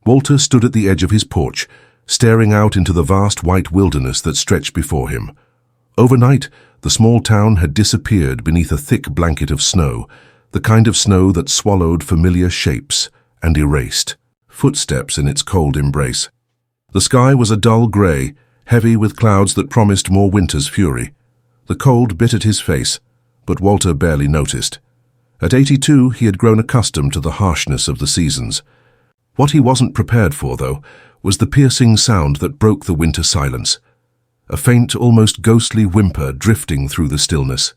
Walter stood at the edge of his porch, staring out into the vast white wilderness that stretched before him. Overnight, the small town had disappeared beneath a thick blanket of snow, the kind of snow that swallowed familiar shapes and erased footsteps in its cold embrace. The sky was a dull grey, heavy with clouds that promised more winter's fury. The cold bit at his face, but Walter barely noticed. At 82, he had grown accustomed to the harshness of the seasons. What he wasn't prepared for, though, was the piercing sound that broke the winter silence. A faint, almost ghostly whimper drifting through the stillness.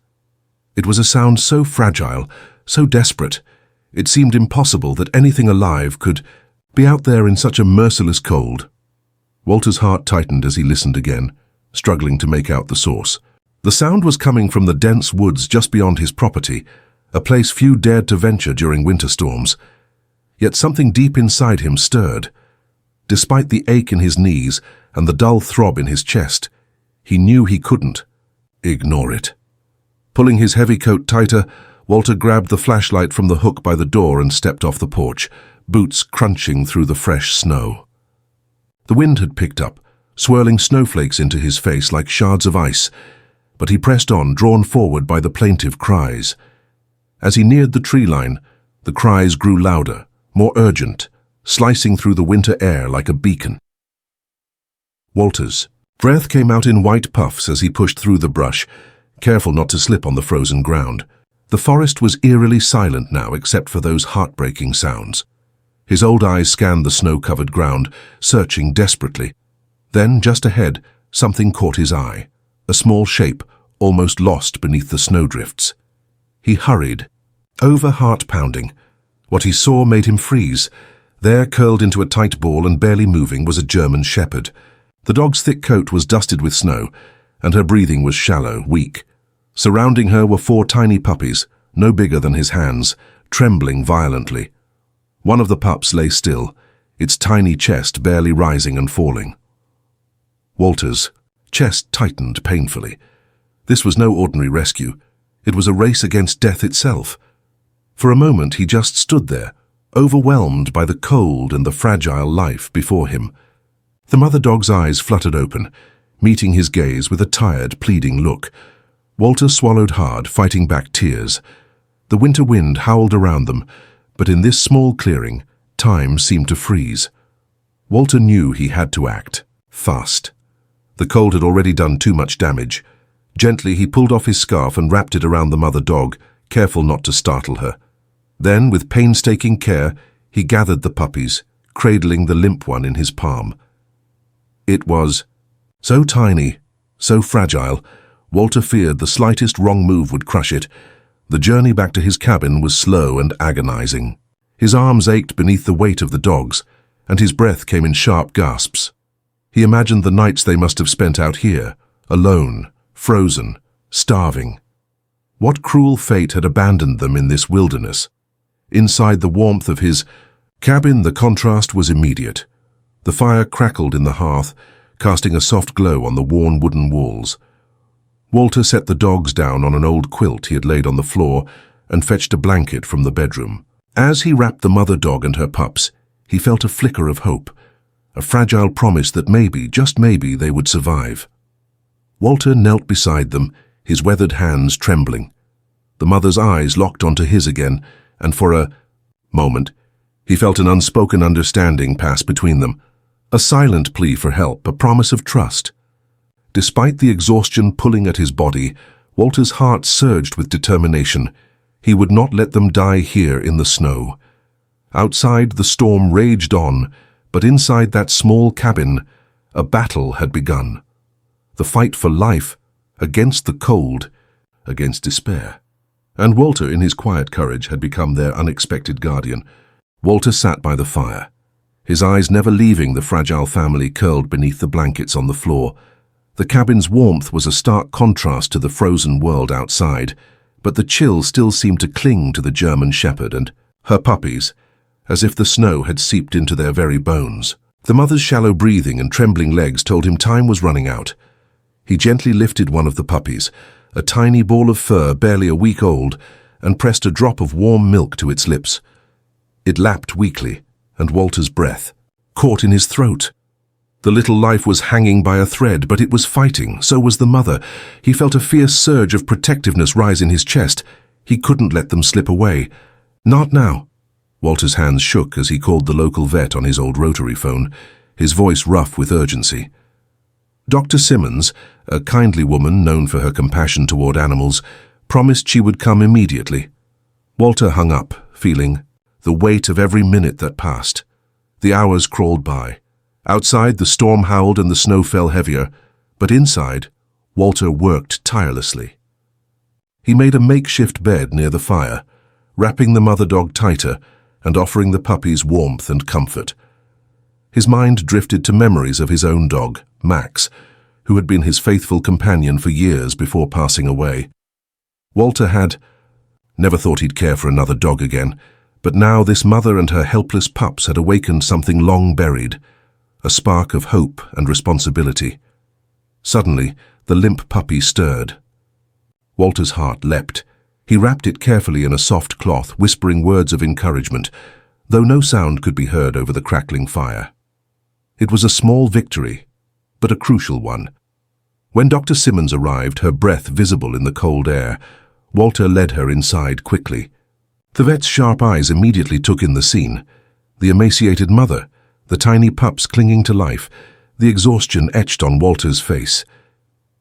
It was a sound so fragile, so desperate, it seemed impossible that anything alive could be out there in such a merciless cold. Walter's heart tightened as he listened again, struggling to make out the source. The sound was coming from the dense woods just beyond his property, a place few dared to venture during winter storms. Yet something deep inside him stirred. Despite the ache in his knees and the dull throb in his chest, he knew he couldn't ignore it. Pulling his heavy coat tighter, Walter grabbed the flashlight from the hook by the door and stepped off the porch, boots crunching through the fresh snow. The wind had picked up, swirling snowflakes into his face like shards of ice, but he pressed on, drawn forward by the plaintive cries. As he neared the tree line, the cries grew louder, more urgent, slicing through the winter air like a beacon. Walter's breath came out in white puffs as he pushed through the brush, careful not to slip on the frozen ground. The forest was eerily silent now except for those heartbreaking sounds. His old eyes scanned the snow-covered ground, searching desperately. Then, just ahead, something caught his eye, a small shape, almost lost beneath the snowdrifts. He hurried, over heart-pounding. What he saw made him freeze. There, curled into a tight ball and barely moving, was a German shepherd. The dog's thick coat was dusted with snow, and her breathing was shallow, weak. Surrounding her were 4 tiny puppies, no bigger than his hands, trembling violently. One of the pups lay still, its tiny chest barely rising and falling. Walter's chest tightened painfully. This was no ordinary rescue. It was a race against death itself. For a moment he just stood there, overwhelmed by the cold and the fragile life before him. The mother dog's eyes fluttered open, meeting his gaze with a tired, pleading look. Walter swallowed hard, fighting back tears. The winter wind howled around them, but in this small clearing, time seemed to freeze. Walter knew he had to act, fast. The cold had already done too much damage. Gently he pulled off his scarf and wrapped it around the mother dog, careful not to startle her. Then, with painstaking care, he gathered the puppies, cradling the limp one in his palm. It was so tiny, so fragile, Walter feared the slightest wrong move would crush it. The journey back to his cabin was slow and agonizing. His arms ached beneath the weight of the dogs, and his breath came in sharp gasps. He imagined the nights they must have spent out here, alone, frozen, starving. What cruel fate had abandoned them in this wilderness? Inside the warmth of his cabin, the contrast was immediate. The fire crackled in the hearth, casting a soft glow on the worn wooden walls. Walter set the dogs down on an old quilt he had laid on the floor and fetched a blanket from the bedroom. As he wrapped the mother dog and her pups, he felt a flicker of hope, a fragile promise that maybe, just maybe, they would survive. Walter knelt beside them, his weathered hands trembling. The mother's eyes locked onto his again, and for a moment, he felt an unspoken understanding pass between them, a silent plea for help, a promise of trust. Despite the exhaustion pulling at his body, Walter's heart surged with determination. He would not let them die here in the snow. Outside, the storm raged on, but inside that small cabin, a battle had begun. The fight for life, against the cold, against despair. And Walter, in his quiet courage, had become their unexpected guardian. Walter sat by the fire, his eyes never leaving the fragile family curled beneath the blankets on the floor. The cabin's warmth was a stark contrast to the frozen world outside, but the chill still seemed to cling to the German shepherd and her puppies, as if the snow had seeped into their very bones. The mother's shallow breathing and trembling legs told him time was running out. He gently lifted one of the puppies, a tiny ball of fur barely a week old, and pressed a drop of warm milk to its lips. It lapped weakly, and Walter's breath caught in his throat. The little life was hanging by a thread, but it was fighting. So was the mother. He felt a fierce surge of protectiveness rise in his chest. He couldn't let them slip away. Not now. Walter's hands shook as he called the local vet on his old rotary phone, his voice rough with urgency. Dr. Simmons, a kindly woman known for her compassion toward animals, promised she would come immediately. Walter hung up, feeling the weight of every minute that passed. The hours crawled by. Outside, the storm howled and the snow fell heavier, but inside, Walter worked tirelessly. He made a makeshift bed near the fire, wrapping the mother dog tighter and offering the puppies warmth and comfort. His mind drifted to memories of his own dog, Max, who had been his faithful companion for years before passing away. Walter had never thought he'd care for another dog again, but now this mother and her helpless pups had awakened something long buried, a spark of hope and responsibility. Suddenly, the limp puppy stirred. Walter's heart leapt. He wrapped it carefully in a soft cloth, whispering words of encouragement, though no sound could be heard over the crackling fire. It was a small victory, but a crucial one. When Dr. Simmons arrived, her breath visible in the cold air, Walter led her inside quickly. The vet's sharp eyes immediately took in the scene. The emaciated mother, the tiny pups clinging to life, the exhaustion etched on Walter's face.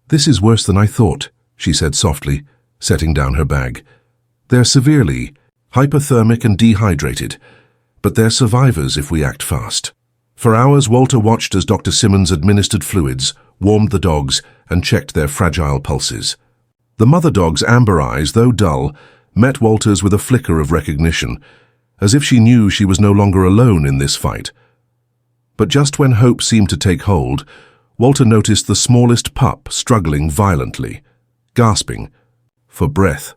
"This is worse than I thought," she said softly, setting down her bag. "They're severely hypothermic and dehydrated, but they're survivors if we act fast." For hours, Walter watched as Dr. Simmons administered fluids, warmed the dogs, and checked their fragile pulses. The mother dog's amber eyes, though dull, met Walter's with a flicker of recognition, as if she knew she was no longer alone in this fight. But just when hope seemed to take hold, Walter noticed the smallest pup struggling violently, gasping for breath.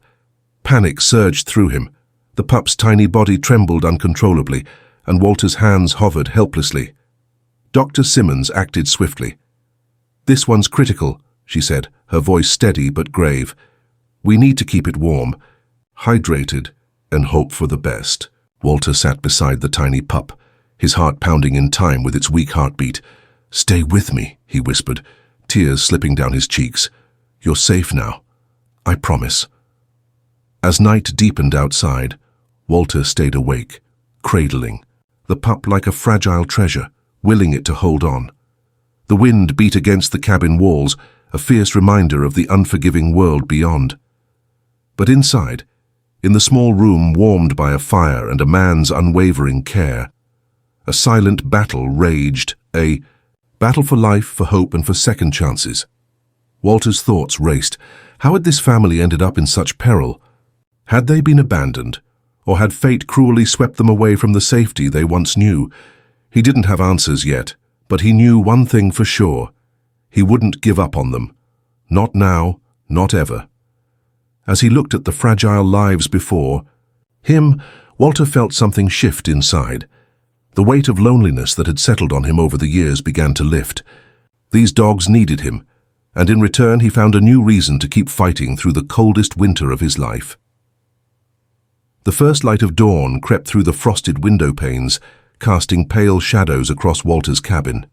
Panic surged through him. The pup's tiny body trembled uncontrollably, and Walter's hands hovered helplessly. Dr. Simmons acted swiftly. "This one's critical," she said, her voice steady but grave. "We need to keep it warm, hydrated, and hope for the best." Walter sat beside the tiny pup, his heart pounding in time with its weak heartbeat. "Stay with me," he whispered, tears slipping down his cheeks. "You're safe now. I promise." As night deepened outside, Walter stayed awake, cradling the pup like a fragile treasure, willing it to hold on. The wind beat against the cabin walls, a fierce reminder of the unforgiving world beyond. But inside, in the small room warmed by a fire and a man's unwavering care, a silent battle raged, a battle for life, for hope, and for second chances. Walter's thoughts raced. How had this family ended up in such peril? Had they been abandoned, or had fate cruelly swept them away from the safety they once knew? He didn't have answers yet, but he knew one thing for sure. He wouldn't give up on them. Not now, not ever. As he looked at the fragile lives before him, Walter felt something shift inside. The weight of loneliness that had settled on him over the years began to lift. These dogs needed him, and in return he found a new reason to keep fighting through the coldest winter of his life. The first light of dawn crept through the frosted window panes, casting pale shadows across Walter's cabin.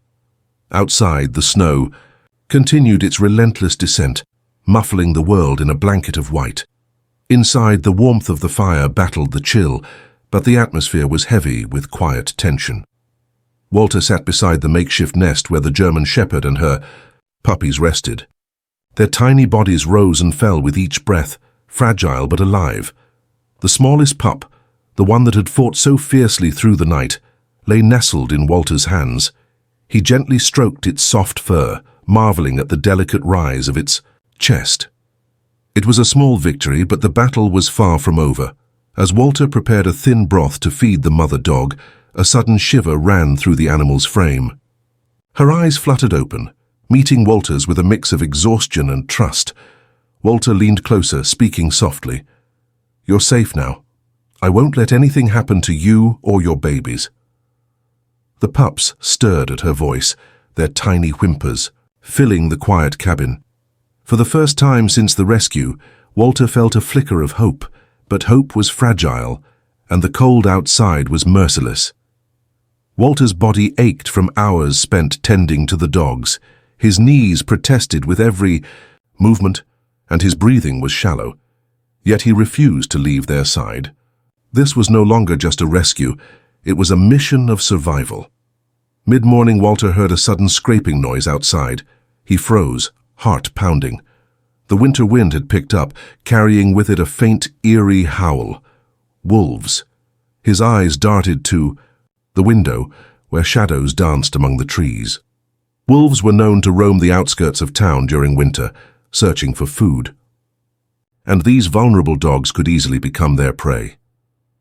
Outside, the snow continued its relentless descent, muffling the world in a blanket of white. Inside, the warmth of the fire battled the chill, but the atmosphere was heavy with quiet tension. Walter sat beside the makeshift nest where the German Shepherd and her puppies rested. Their tiny bodies rose and fell with each breath, fragile but alive. The smallest pup, the one that had fought so fiercely through the night, lay nestled in Walter's hands. He gently stroked its soft fur, marveling at the delicate rise of its chest. It was a small victory, but the battle was far from over. As Walter prepared a thin broth to feed the mother dog, a sudden shiver ran through the animal's frame. Her eyes fluttered open, meeting Walter's with a mix of exhaustion and trust. Walter leaned closer, speaking softly. "You're safe now. I won't let anything happen to you or your babies." The pups stirred at her voice, their tiny whimpers filling the quiet cabin. For the first time since the rescue, Walter felt a flicker of hope, but hope was fragile, and the cold outside was merciless. Walter's body ached from hours spent tending to the dogs. His knees protested with every movement, and his breathing was shallow. Yet he refused to leave their side. This was no longer just a rescue, it was a mission of survival. Mid-morning, Walter heard a sudden scraping noise outside. He froze, heart pounding. The winter wind had picked up, carrying with it a faint, eerie howl. Wolves. His eyes darted to the window, where shadows danced among the trees. Wolves were known to roam the outskirts of town during winter, searching for food. And these vulnerable dogs could easily become their prey.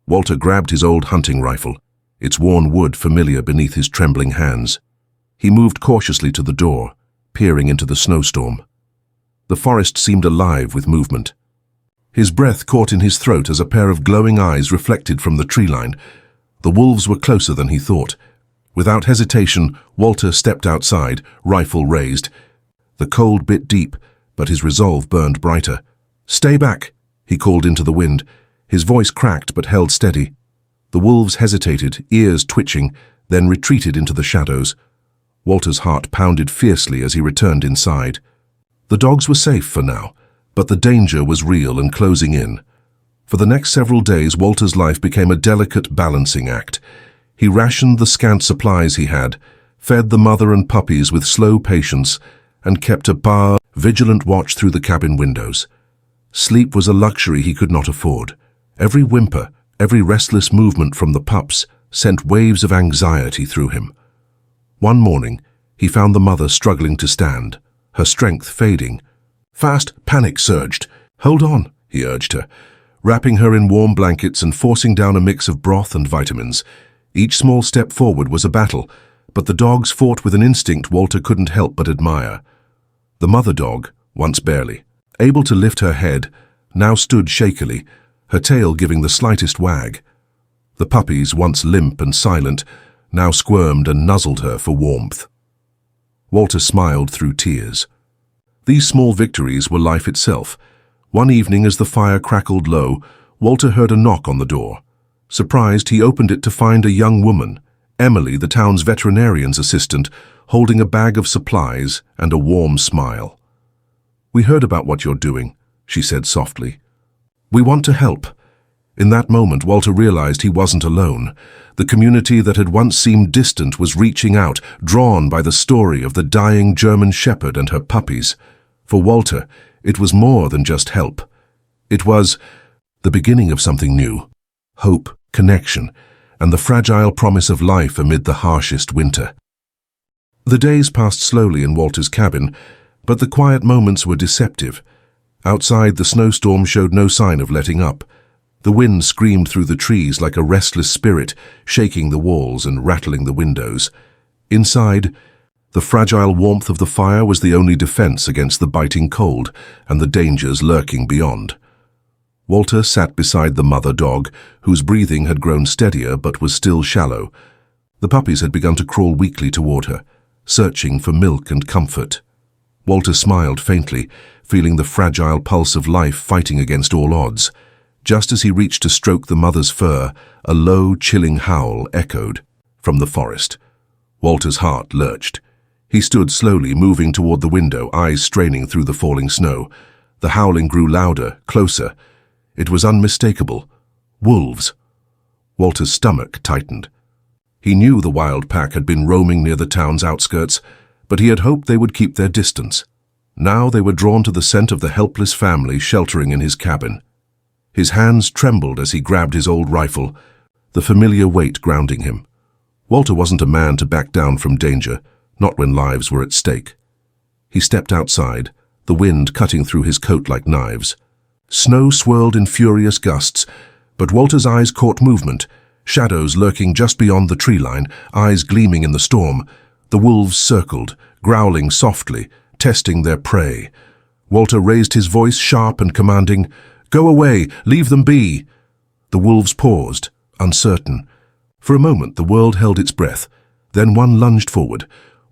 Walter grabbed his old hunting rifle, its worn wood familiar beneath his trembling hands. He moved cautiously to the door, peering into the snowstorm. The forest seemed alive with movement. His breath caught in his throat as a pair of glowing eyes reflected from the tree line. The wolves were closer than he thought. Without hesitation, Walter stepped outside, rifle raised. The cold bit deep, but his resolve burned brighter. "Stay back," he called into the wind. His voice cracked but held steady. The wolves hesitated, ears twitching, then retreated into the shadows. Walter's heart pounded fiercely as he returned inside. The dogs were safe for now, but the danger was real and closing in. For the next several days, Walter's life became a delicate balancing act. He rationed the scant supplies he had, fed the mother and puppies with slow patience, and kept a vigilant watch through the cabin windows. Sleep was a luxury he could not afford. Every whimper, every restless movement from the pups sent waves of anxiety through him. One morning, he found the mother struggling to stand, her strength fading. Fast, panic surged. "Hold on," he urged her, wrapping her in warm blankets and forcing down a mix of broth and vitamins. Each small step forward was a battle, but the dogs fought with an instinct Walter couldn't help but admire. The mother dog, once barely able to lift her head, now stood shakily, her tail giving the slightest wag. The puppies, once limp and silent, now squirmed and nuzzled her for warmth. Walter smiled through tears. These small victories were life itself. One evening, as the fire crackled low, Walter heard a knock on the door. Surprised, he opened it to find a young woman, Emily, the town's veterinarian's assistant, holding a bag of supplies and a warm smile. "We heard about what you're doing," she said softly. "We want to help." In that moment, Walter realized he wasn't alone. The community that had once seemed distant was reaching out, drawn by the story of the dying German shepherd and her puppies. For Walter, it was more than just help. It was the beginning of something new. Hope, connection, and the fragile promise of life amid the harshest winter. The days passed slowly in Walter's cabin, but the quiet moments were deceptive. Outside, the snowstorm showed no sign of letting up. The wind screamed through the trees like a restless spirit, shaking the walls and rattling the windows. Inside, the fragile warmth of the fire was the only defense against the biting cold and the dangers lurking beyond. Walter sat beside the mother dog, whose breathing had grown steadier but was still shallow. The puppies had begun to crawl weakly toward her, searching for milk and comfort. Walter smiled faintly, feeling the fragile pulse of life fighting against all odds. Just as he reached to stroke the mother's fur, a low, chilling howl echoed from the forest. Walter's heart lurched. He stood slowly, moving toward the window, eyes straining through the falling snow. The howling grew louder, closer. It was unmistakable. Wolves. Walter's stomach tightened. He knew the wild pack had been roaming near the town's outskirts, but he had hoped they would keep their distance. Now they were drawn to the scent of the helpless family sheltering in his cabin. His hands trembled as he grabbed his old rifle, the familiar weight grounding him. Walter wasn't a man to back down from danger, not when lives were at stake. He stepped outside, the wind cutting through his coat like knives. Snow swirled in furious gusts, but Walter's eyes caught movement, shadows lurking just beyond the tree line, eyes gleaming in the storm. The wolves circled, growling softly, testing their prey. Walter raised his voice sharp and commanding, "Go away, leave them be." The wolves paused, uncertain. For a moment the world held its breath. Then one lunged forward.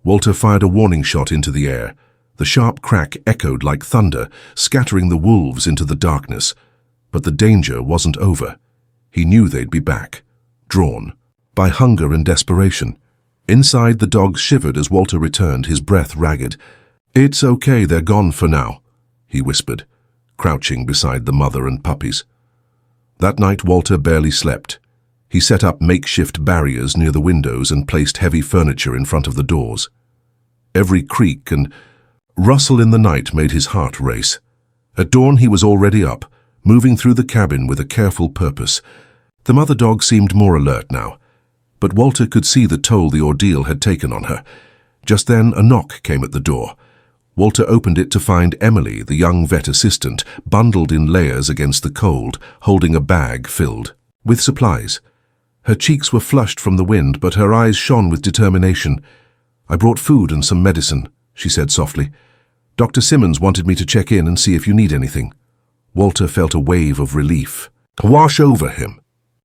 Walter fired a warning shot into the air. The sharp crack echoed like thunder, scattering the wolves into the darkness. But the danger wasn't over. He knew they'd be back, drawn, by hunger and desperation. Inside, the dogs shivered as Walter returned, his breath ragged. "It's okay, they're gone for now," he whispered, crouching beside the mother and puppies. That night, Walter barely slept. He set up makeshift barriers near the windows and placed heavy furniture in front of the doors. Every creak and rustle in the night made his heart race. At dawn, he was already up, moving through the cabin with a careful purpose. The mother dog seemed more alert now, but Walter could see the toll the ordeal had taken on her. Just then, a knock came at the door. Walter opened it to find Emily, the young vet assistant, bundled in layers against the cold, holding a bag filled with supplies. Her cheeks were flushed from the wind, but her eyes shone with determination. "I brought food and some medicine," she said softly. "Dr. Simmons wanted me to check in and see if you need anything." Walter felt a wave of relief wash over him.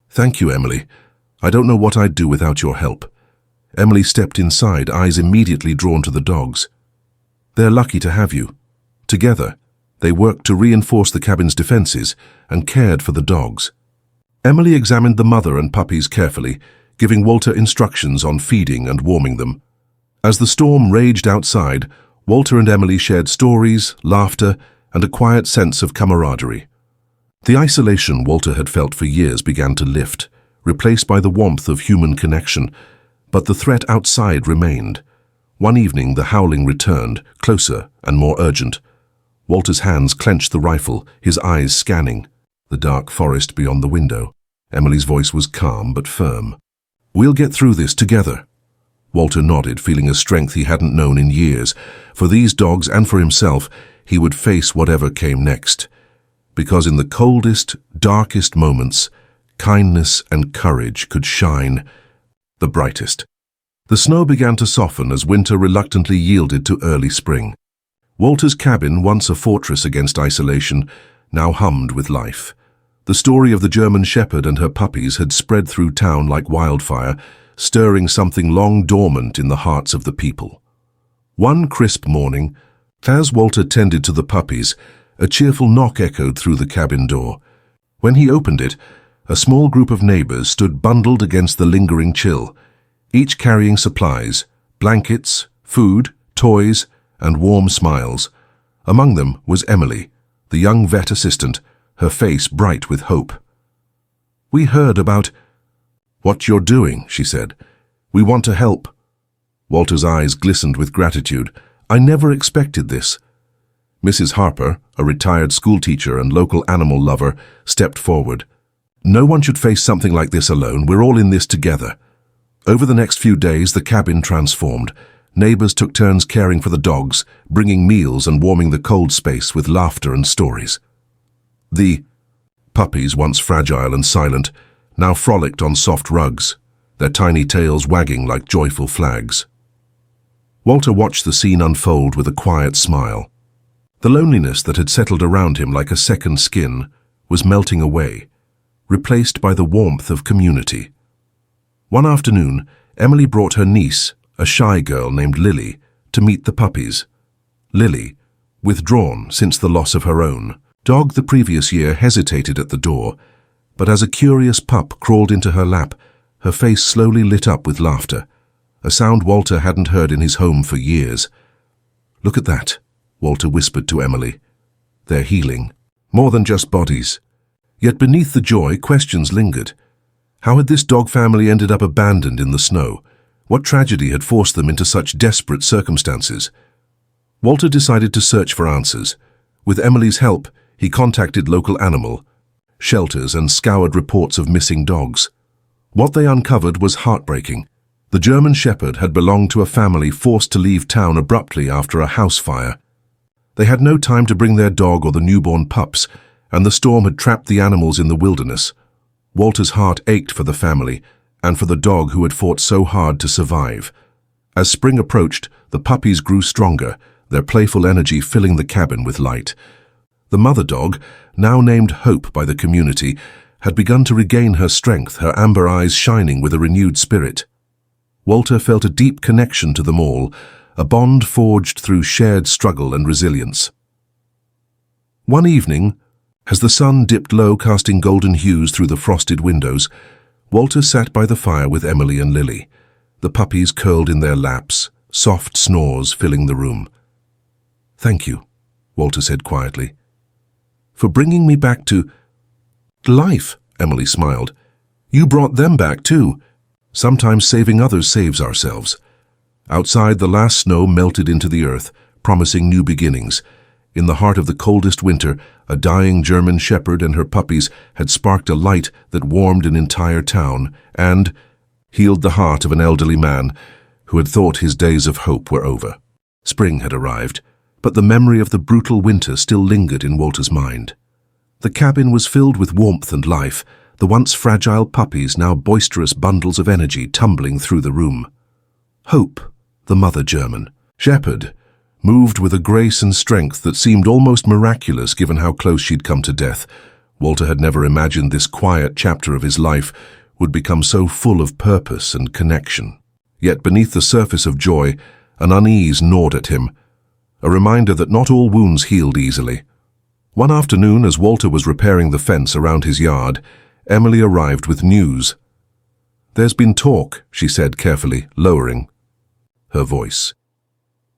"Thank you, Emily. I don't know what I'd do without your help." Emily stepped inside, eyes immediately drawn to the dogs. "They're lucky to have you." Together, they worked to reinforce the cabin's defenses and cared for the dogs. Emily examined the mother and puppies carefully, giving Walter instructions on feeding and warming them. As the storm raged outside, Walter and Emily shared stories, laughter, and a quiet sense of camaraderie. The isolation Walter had felt for years began to lift, replaced by the warmth of human connection, but the threat outside remained. One evening, the howling returned, closer and more urgent. Walter's hands clenched the rifle, his eyes scanning the dark forest beyond the window. Emily's voice was calm but firm. "We'll get through this together." Walter nodded, feeling a strength he hadn't known in years. For these dogs and for himself, he would face whatever came next. Because in the coldest, darkest moments, kindness and courage could shine the brightest. The snow began to soften as winter reluctantly yielded to early spring. Walter's cabin, once a fortress against isolation, now hummed with life. The story of the German Shepherd and her puppies had spread through town like wildfire, stirring something long dormant in the hearts of the people. One crisp morning, as Walter tended to the puppies, a cheerful knock echoed through the cabin door. When he opened it, a small group of neighbors stood bundled against the lingering chill, each carrying supplies, blankets, food, toys, and warm smiles. Among them was Emily, the young vet assistant, her face bright with hope. "We heard about what you're doing," she said. "We want to help." Walter's eyes glistened with gratitude. "I never expected this." Mrs. Harper, a retired schoolteacher and local animal lover, stepped forward. "No one should face something like this alone. We're all in this together." Over the next few days, the cabin transformed. Neighbors took turns caring for the dogs, bringing meals and warming the cold space with laughter and stories. The puppies, once fragile and silent, now frolicked on soft rugs, their tiny tails wagging like joyful flags. Walter watched the scene unfold with a quiet smile. The loneliness that had settled around him like a second skin was melting away, replaced by the warmth of community. One afternoon, Emily brought her niece, a shy girl named Lily, to meet the puppies. Lily, withdrawn since the loss of her own dog the previous year, hesitated at the door, but as a curious pup crawled into her lap, her face slowly lit up with laughter, a sound Walter hadn't heard in his home for years. "Look at that," Walter whispered to Emily. "They're healing, more than just bodies." Yet beneath the joy, questions lingered. How had this dog family ended up abandoned in the snow? What tragedy had forced them into such desperate circumstances? Walter decided to search for answers. With Emily's help, he contacted local animal shelters and scoured reports of missing dogs. What they uncovered was heartbreaking. The German Shepherd had belonged to a family forced to leave town abruptly after a house fire. They had no time to bring their dog or the newborn pups, and the storm had trapped the animals in the wilderness. Walter's heart ached for the family and for the dog who had fought so hard to survive. As spring approached, the puppies grew stronger, their playful energy filling the cabin with light. The mother dog, now named Hope by the community, had begun to regain her strength, her amber eyes shining with a renewed spirit. Walter felt a deep connection to them all, a bond forged through shared struggle and resilience. One evening, as the sun dipped low, casting golden hues through the frosted windows, Walter sat by the fire with Emily and Lily, the puppies curled in their laps, soft snores filling the room. "Thank you," Walter said quietly, "for bringing me back to life," Emily smiled. "You brought them back too. Sometimes saving others saves ourselves." Outside, the last snow melted into the earth, promising new beginnings. In the heart of the coldest winter, a dying German shepherd and her puppies had sparked a light that warmed an entire town and healed the heart of an elderly man who had thought his days of hope were over. Spring had arrived, but the memory of the brutal winter still lingered in Walter's mind. The cabin was filled with warmth and life, the once fragile puppies now boisterous bundles of energy tumbling through the room. Hope, the mother German shepherd, moved with a grace and strength that seemed almost miraculous given how close she'd come to death. Walter had never imagined this quiet chapter of his life would become so full of purpose and connection. Yet beneath the surface of joy, an unease gnawed at him, a reminder that not all wounds healed easily. One afternoon, as Walter was repairing the fence around his yard, Emily arrived with news. "There's been talk," she said carefully, lowering her voice.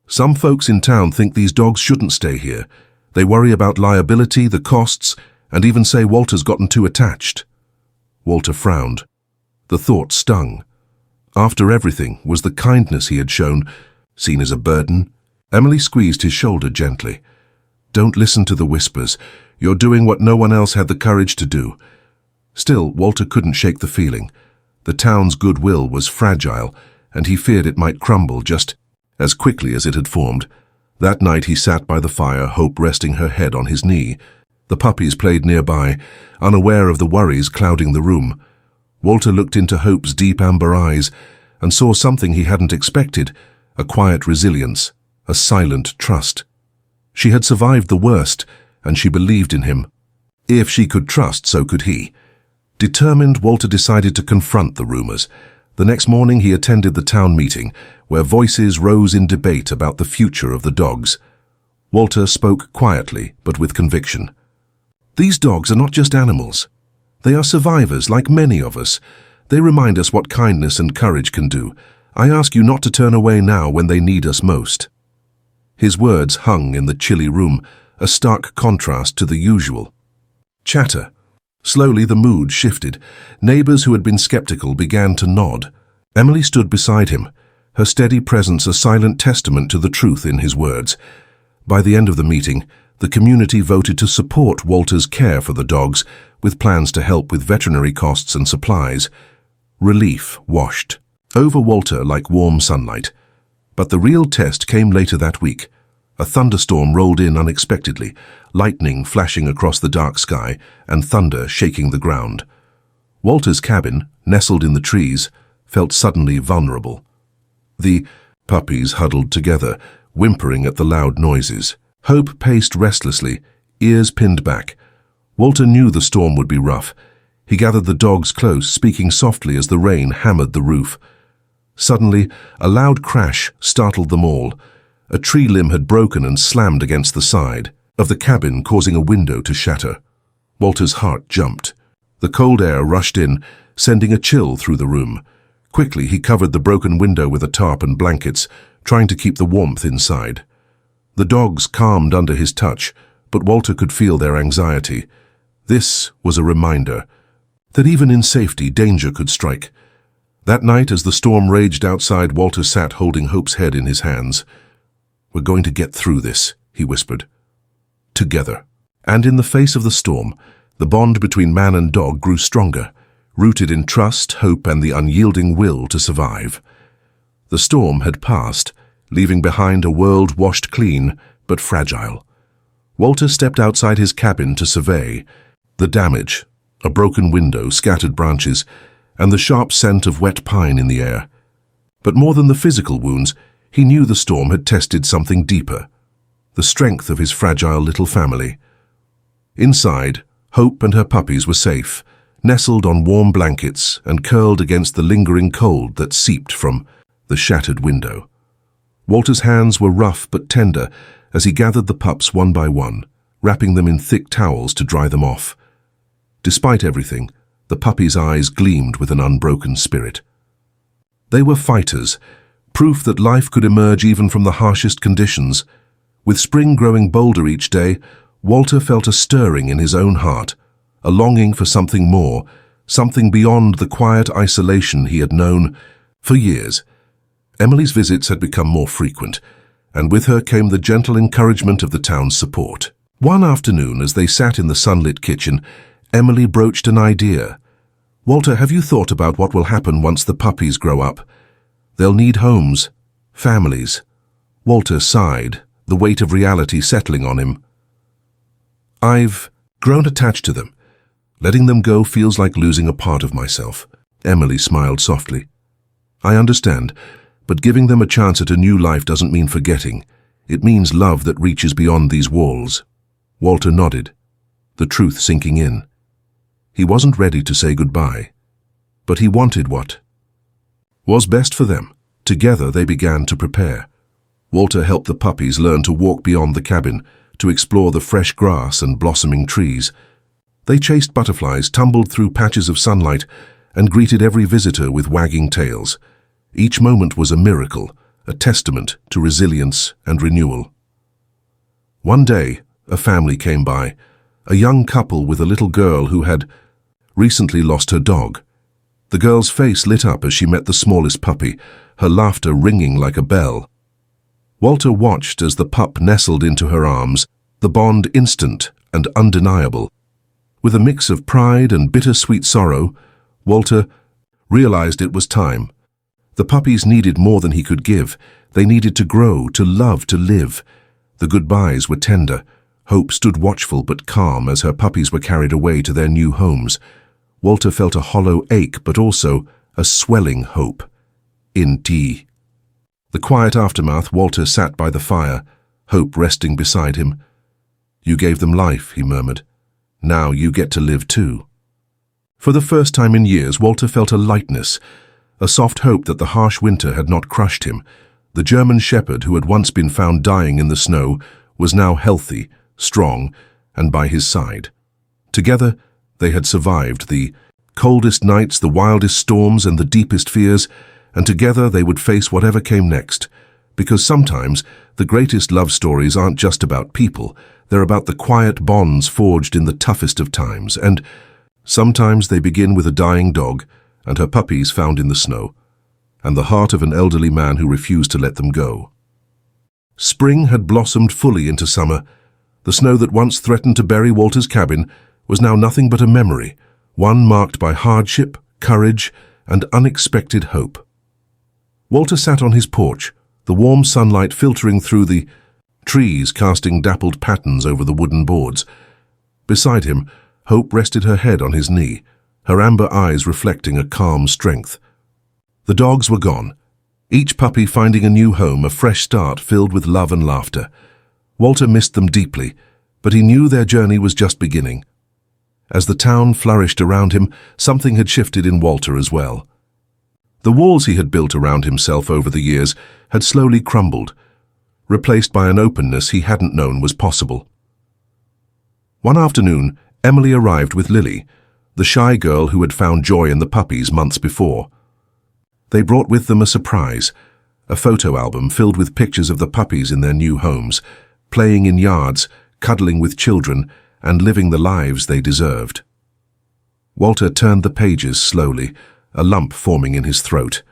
"Some folks in town think these dogs shouldn't stay here. They worry about liability, the costs, and even say Walter's gotten too attached." Walter frowned. The thought stung. After everything, was the kindness he had shown seen as a burden? Emily squeezed his shoulder gently. "Don't listen to the whispers. You're doing what no one else had the courage to do." Still, Walter couldn't shake the feeling. The town's goodwill was fragile, and he feared it might crumble just as quickly as it had formed. That night he sat by the fire, Hope resting her head on his knee. The puppies played nearby, unaware of the worries clouding the room. Walter looked into Hope's deep amber eyes and saw something he hadn't expected, a quiet resilience, a silent trust. She had survived the worst, and she believed in him. If she could trust, so could he. Determined, Walter decided to confront the rumors. The next morning he attended the town meeting, where voices rose in debate about the future of the dogs. Walter spoke quietly, but with conviction. "These dogs are not just animals. They are survivors like many of us. They remind us what kindness and courage can do. I ask you not to turn away now when they need us most." His words hung in the chilly room, a stark contrast to the usual chatter. Slowly the mood shifted. Neighbors who had been skeptical began to nod. Emily stood beside him, her steady presence a silent testament to the truth in his words. By the end of the meeting, the community voted to support Walter's care for the dogs, with plans to help with veterinary costs and supplies. Relief washed over Walter like warm sunlight. But the real test came later that week. A thunderstorm rolled in unexpectedly, lightning flashing across the dark sky and thunder shaking the ground. Walter's cabin, nestled in the trees, felt suddenly vulnerable. The puppies huddled together, whimpering at the loud noises. Hope paced restlessly, ears pinned back. Walter knew the storm would be rough. He gathered the dogs close, speaking softly as the rain hammered the roof. Suddenly, a loud crash startled them all. A tree limb had broken and slammed against the side of the cabin, causing a window to shatter. Walter's heart jumped. The cold air rushed in, sending a chill through the room. Quickly, he covered the broken window with a tarp and blankets, trying to keep the warmth inside. The dogs calmed under his touch, but Walter could feel their anxiety. This was a reminder that even in safety, danger could strike. That night, as the storm raged outside, Walter sat holding Hope's head in his hands. "We're going to get through this," he whispered. "Together." And in the face of the storm, the bond between man and dog grew stronger, rooted in trust, hope, and the unyielding will to survive. The storm had passed, leaving behind a world washed clean, but fragile. Walter stepped outside his cabin to survey the damage, a broken window, scattered branches, and the sharp scent of wet pine in the air. But more than the physical wounds, he knew the storm had tested something deeper, the strength of his fragile little family. Inside, Hope and her puppies were safe, nestled on warm blankets and curled against the lingering cold that seeped from the shattered window. Walter's hands were rough but tender as he gathered the pups one by one, wrapping them in thick towels to dry them off. Despite everything, The puppy's eyes gleamed with an unbroken spirit. They were fighters, proof that life could emerge even from the harshest conditions. With spring growing bolder each day, Walter felt a stirring in his own heart, a longing for something more, something beyond the quiet isolation he had known for years. Emily's visits had become more frequent, and with her came the gentle encouragement of the town's support. One afternoon, as they sat in the sunlit kitchen, Emily broached an idea. "Walter, have you thought about what will happen once the puppies grow up? They'll need homes, families." Walter sighed, the weight of reality settling on him. "I've grown attached to them. Letting them go feels like losing a part of myself." Emily smiled softly. "I understand, but giving them a chance at a new life doesn't mean forgetting. It means love that reaches beyond these walls." Walter nodded, the truth sinking in. He wasn't ready to say goodbye, but he wanted what was best for them. Together they began to prepare. Walter helped the puppies learn to walk beyond the cabin, to explore the fresh grass and blossoming trees. They chased butterflies, tumbled through patches of sunlight, and greeted every visitor with wagging tails. Each moment was a miracle, a testament to resilience and renewal. One day, a family came by, a young couple with a little girl who had recently lost her dog. The girl's face lit up as she met the smallest puppy, her laughter ringing like a bell. Walter watched as the pup nestled into her arms, the bond instant and undeniable. With a mix of pride and bittersweet sorrow, Walter realized it was time. The puppies needed more than he could give. They needed to grow, to love, to live. The goodbyes were tender. Hope stood watchful but calm as her puppies were carried away to their new homes. Walter felt a hollow ache, but also a swelling hope. Indeed. The quiet aftermath, Walter sat by the fire, hope resting beside him. "You gave them life," he murmured. "Now you get to live too." For the first time in years, Walter felt a lightness, a soft hope that the harsh winter had not crushed him. The German shepherd who had once been found dying in the snow was now healthy, strong, and by his side. Together, they had survived the coldest nights, the wildest storms, and the deepest fears, and together they would face whatever came next. Because sometimes the greatest love stories aren't just about people, they're about the quiet bonds forged in the toughest of times, and sometimes they begin with a dying dog and her puppies found in the snow, and the heart of an elderly man who refused to let them go. Spring had blossomed fully into summer. The snow that once threatened to bury Walter's cabin was now nothing but a memory, one marked by hardship, courage, and unexpected hope. Walter sat on his porch, the warm sunlight filtering through the trees, casting dappled patterns over the wooden boards. Beside him, Hope rested her head on his knee, her amber eyes reflecting a calm strength. The dogs were gone, each puppy finding a new home, a fresh start filled with love and laughter. Walter missed them deeply, but he knew their journey was just beginning. As the town flourished around him, something had shifted in Walter as well. The walls he had built around himself over the years had slowly crumbled, replaced by an openness he hadn't known was possible. One afternoon, Emily arrived with Lily, the shy girl who had found joy in the puppies months before. They brought with them a surprise, a photo album filled with pictures of the puppies in their new homes, playing in yards, cuddling with children, and living the lives they deserved. Walter turned the pages slowly, a lump forming in his throat.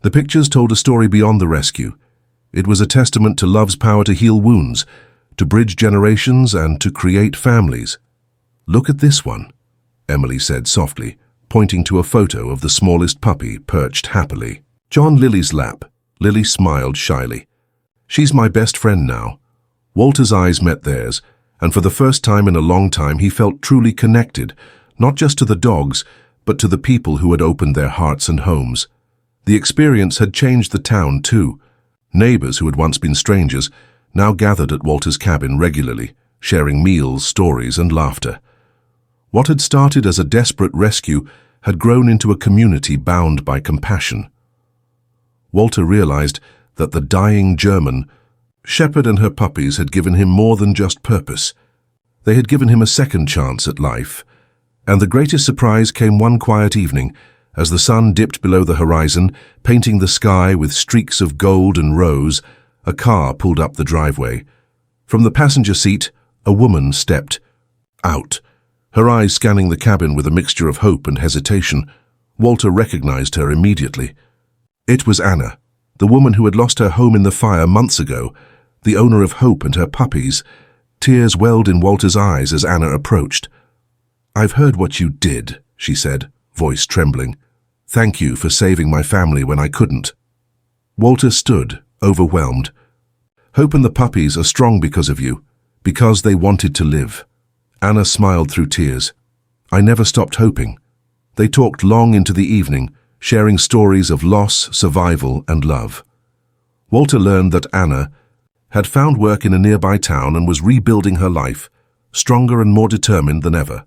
The pictures told a story beyond the rescue. It was a testament to love's power to heal wounds, to bridge generations, and to create families. "Look at this one," Emily said softly, pointing to a photo of the smallest puppy perched happily. On Lily's lap, Lily smiled shyly. "She's my best friend now." Walter's eyes met theirs, and for the first time in a long time he felt truly connected, not just to the dogs, but to the people who had opened their hearts and homes. The experience had changed the town too. Neighbors who had once been strangers now gathered at Walter's cabin regularly, sharing meals, stories, and laughter. What had started as a desperate rescue had grown into a community bound by compassion. Walter realized that the dying German shepherd and her puppies had given him more than just purpose. They had given him a second chance at life, And the greatest surprise came one quiet evening, as the sun dipped below the horizon, painting the sky with streaks of gold and rose. A car pulled up the driveway. From the passenger seat, a woman stepped out, her eyes scanning the cabin with a mixture of hope and hesitation. Walter recognized her immediately. It was Anna, the woman who had lost her home in the fire months ago, the owner of Hope and her puppies. Tears welled in Walter's eyes as Anna approached. "I've heard what you did," she said, voice trembling. "Thank you for saving my family when I couldn't." Walter stood, overwhelmed. "Hope and the puppies are strong because of you, because they wanted to live." Anna smiled through tears. "I never stopped hoping." They talked long into the evening, sharing stories of loss, survival, and love. Walter learned that Anna had found work in a nearby town and was rebuilding her life, stronger and more determined than ever.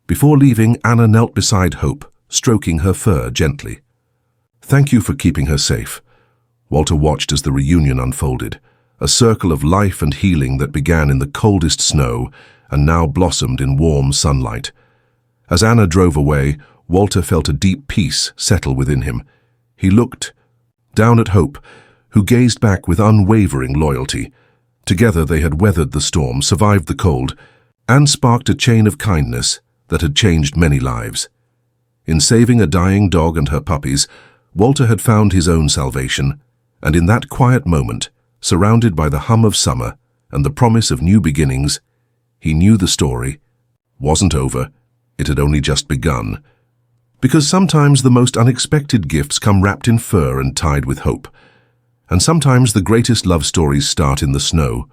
Before leaving, Anna knelt beside Hope, stroking her fur gently. "Thank you for keeping her safe." Walter watched as the reunion unfolded, a circle of life and healing that began in the coldest snow and now blossomed in warm sunlight. As Anna drove away, Walter felt a deep peace settle within him. He looked down at Hope, who gazed back with unwavering loyalty. Together they had weathered the storm, survived the cold, and sparked a chain of kindness that had changed many lives. In saving a dying dog and her puppies, Walter had found his own salvation, and in that quiet moment, surrounded by the hum of summer and the promise of new beginnings, he knew the story wasn't over, it had only just begun. Because sometimes the most unexpected gifts come wrapped in fur and tied with hope. And sometimes the greatest love stories start in the snow,